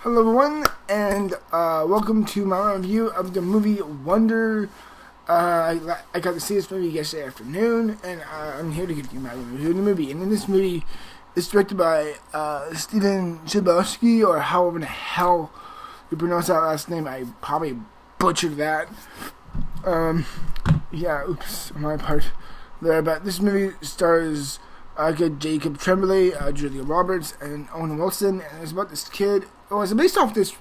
Hello everyone, and welcome to my review of the movie Wonder. I got to see this movie yesterday afternoon, and I'm here to give you my review of the movie. And in this movie, it's directed by Steven Chbosky, or however the hell you pronounce that last name. I probably butchered that. Yeah, oops, on my part there. But this movie stars Jacob Tremblie, Julia Roberts, and Owen Wilson, and it's about this kid. Well, it's based off this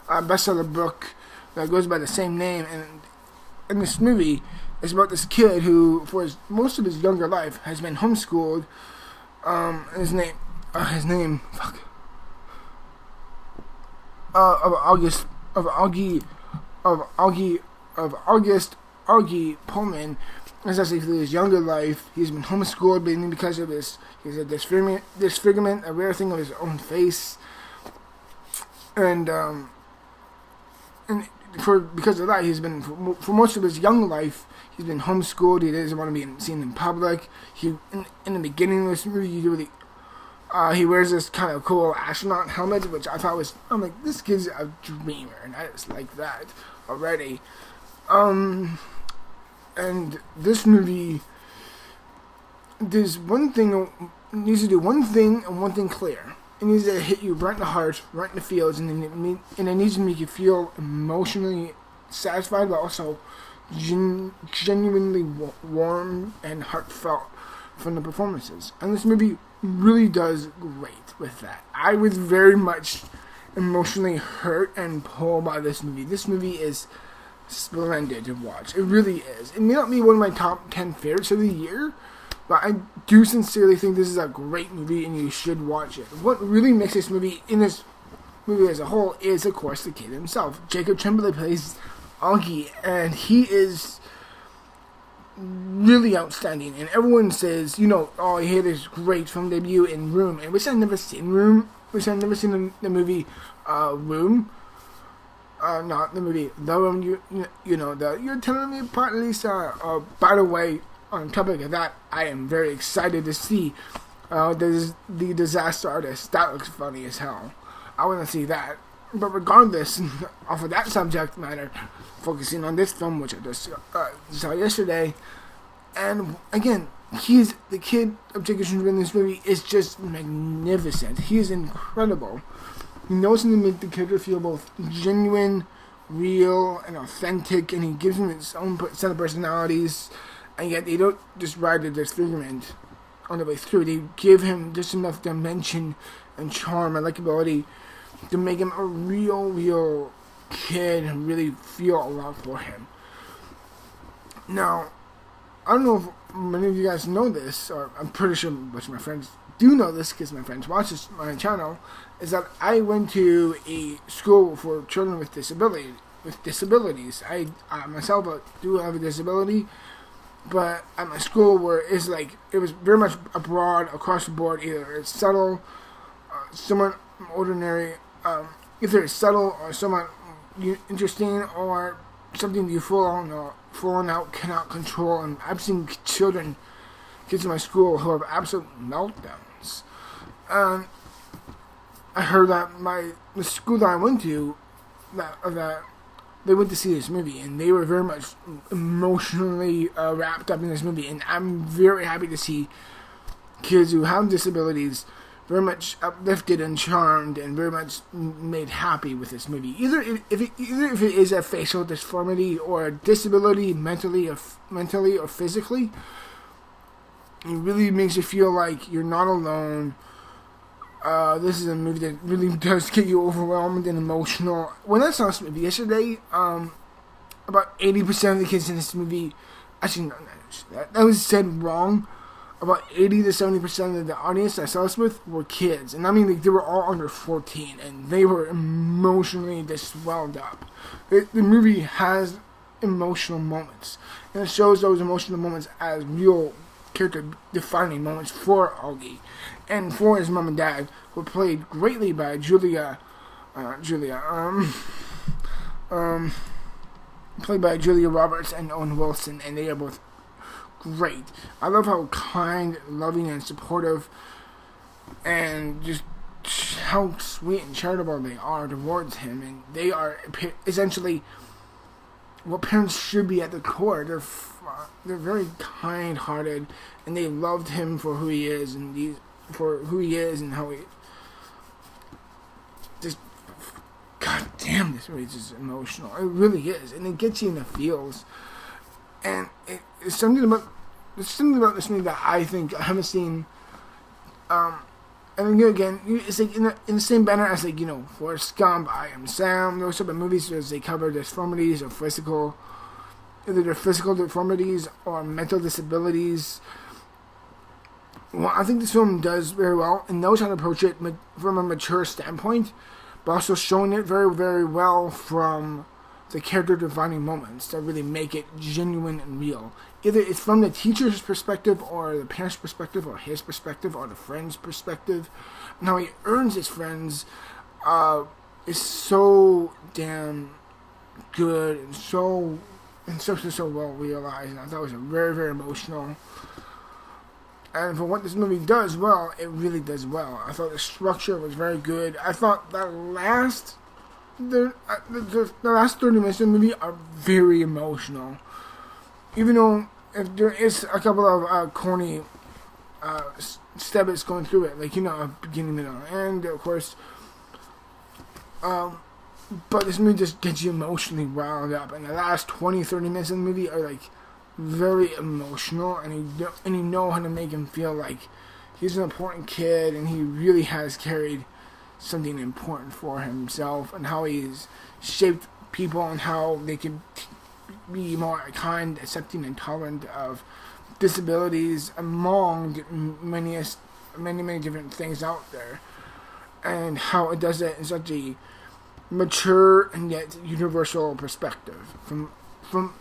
bestseller book that goes by the same name, and in this movie, it's about this kid who, for most of his younger life, has been homeschooled. His name, August Pullman. Especially through his younger life, he's been homeschooled, mainly because of he's a disfigurement, a rare thing of his own face. And because of that, he's been for most of his young life, he's been homeschooled. He doesn't want to be seen in public. In the beginning of this movie, he wears this kind of cool astronaut helmet, which I thought I'm like, this kid's a dreamer, and I just like that already. And this movie, needs to do one thing and one thing clear. It needs to hit you right in the heart, right in the feels, and it needs to make you feel emotionally satisfied, but also genuinely warm and heartfelt from the performances. And this movie really does great with that. I was very much emotionally hurt and pulled by this movie. This movie is splendid to watch. It really is. It may not be one of my top 10 favorites of the year, but I do sincerely think this is a great movie and you should watch it. What really makes this movie as a whole is, of course, the kid himself. Jacob Tremblay plays Augie, and he is really outstanding. And everyone says, oh, he had this great film debut in Room, and which I've never seen the movie Room. Not the movie The Room. You're telling me apart, Lisa. By the way, on topic of that, I am very excited to see the Disaster Artist. That looks funny as hell. I want to see that. But regardless, off of that subject matter, focusing on this film, which I just saw yesterday, and again, the kid of Jacob Tremblay in this movie is just magnificent. He is incredible. He knows how to make the character feel both genuine, real, and authentic, and he gives him his own set of personalities. And yet they don't just ride the disfigurement on the way through. They give him just enough dimension and charm and likability to make him a real kid and really feel a lot for him. Now, I don't know if many of you guys know this, or I'm pretty sure most of my friends do know this because my friends watch my channel, is that I went to a school for children with disabilities. I myself do have a disability, but at my school where it was very much broad across the board. Either it's subtle, somewhat ordinary, either it's subtle or somewhat interesting, or something you full on out cannot control. And I've seen kids in my school who have absolute meltdowns. And I heard that the school that I went to, that they went to see this movie, and they were very much emotionally wrapped up in this movie. And I'm very happy to see kids who have disabilities very much uplifted and charmed and very much made happy with this movie. Either if it is a facial deformity or a disability mentally or physically, it really makes you feel like you're not alone. This is a movie that really does get you overwhelmed and emotional. When I saw this movie yesterday, about 80% of the kids in this movie, actually, that was said wrong. About 80 to 70% of the audience I saw this with were kids. And I mean, they were all under 14, and they were emotionally just swelled up. The movie has emotional moments, and it shows those emotional moments as real character-defining moments for Augie and for his mom and dad, who were played greatly by played by Julia Roberts and Owen Wilson, and they are both great. I love how kind, loving, and supportive, and just how sweet and charitable they are towards him, and they are essentially what parents should be at the core. They're very kind-hearted, and they loved him for who he is, and how he just. God damn, this movie is just emotional. It really is, and it gets you in the feels. And it's something about this movie that I think I haven't seen. And again, it's like in the same banner as Forrest Gump, I Am Sam, those type of movies where they cover deformities or either their physical deformities or mental disabilities. Well, I think this film does very well and knows how to approach it from a mature standpoint, but also showing it very, very well from the character-defining moments that really make it genuine and real. Either it's from the teacher's perspective, or the parent's perspective, or his perspective, or the friend's perspective. And how he earns his friends is so damn good and so well realized. And I thought it was very, very emotional. And for what this movie does well, it really does well. I thought the structure was very good. I thought the last 30 minutes of the movie are very emotional. Even though if there is a couple of corny steps going through it, beginning, middle, and of course. But this movie just gets you emotionally riled up, and the last 20-30 minutes of the movie are very emotional, and you know how to make him feel like he's an important kid, and he really has carried something important for himself, and how he's shaped people, and how they can be more kind, accepting, and tolerant of disabilities among many different things out there, and how it does it in such a mature and yet universal perspective from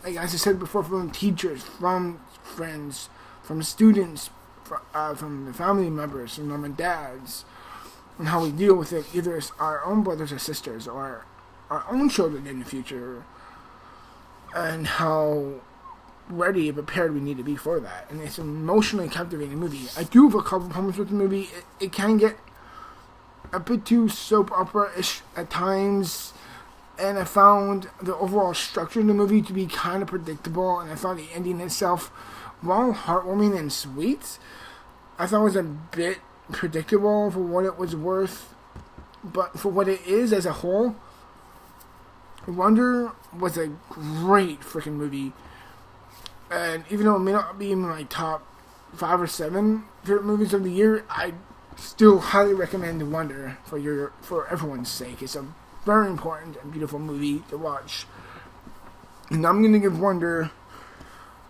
as I said before, from teachers, from friends, from students, from the family members, from mom and dads, and how we deal with it, either as our own brothers or sisters, or our own children in the future, and how ready and prepared we need to be for that. And it's an emotionally captivating movie. I do have a couple problems with the movie. It can get a bit too soap opera-ish at times, and I found the overall structure of the movie to be kind of predictable, and I found the ending itself, while heartwarming and sweet, I thought it was a bit predictable for what it was worth. But for what it is as a whole, Wonder was a great freaking movie. And even though it may not be in my top 5 or 7 favorite movies of the year, I still highly recommend Wonder for everyone's sake. It's a very important and beautiful movie to watch. And I'm going to give Wonder,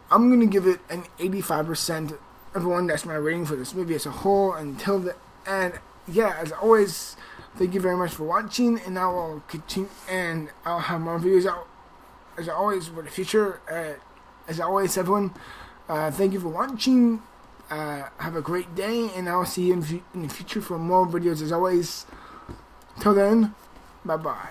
I'm going to give it an 85%. Everyone, that's my rating for this movie as a whole until the end. Yeah, as always, thank you very much for watching, and I will continue, and I'll have more videos out as always for the future. As always, everyone, thank you for watching. Have a great day, and I'll see you in the future for more videos as always. Till then, bye bye.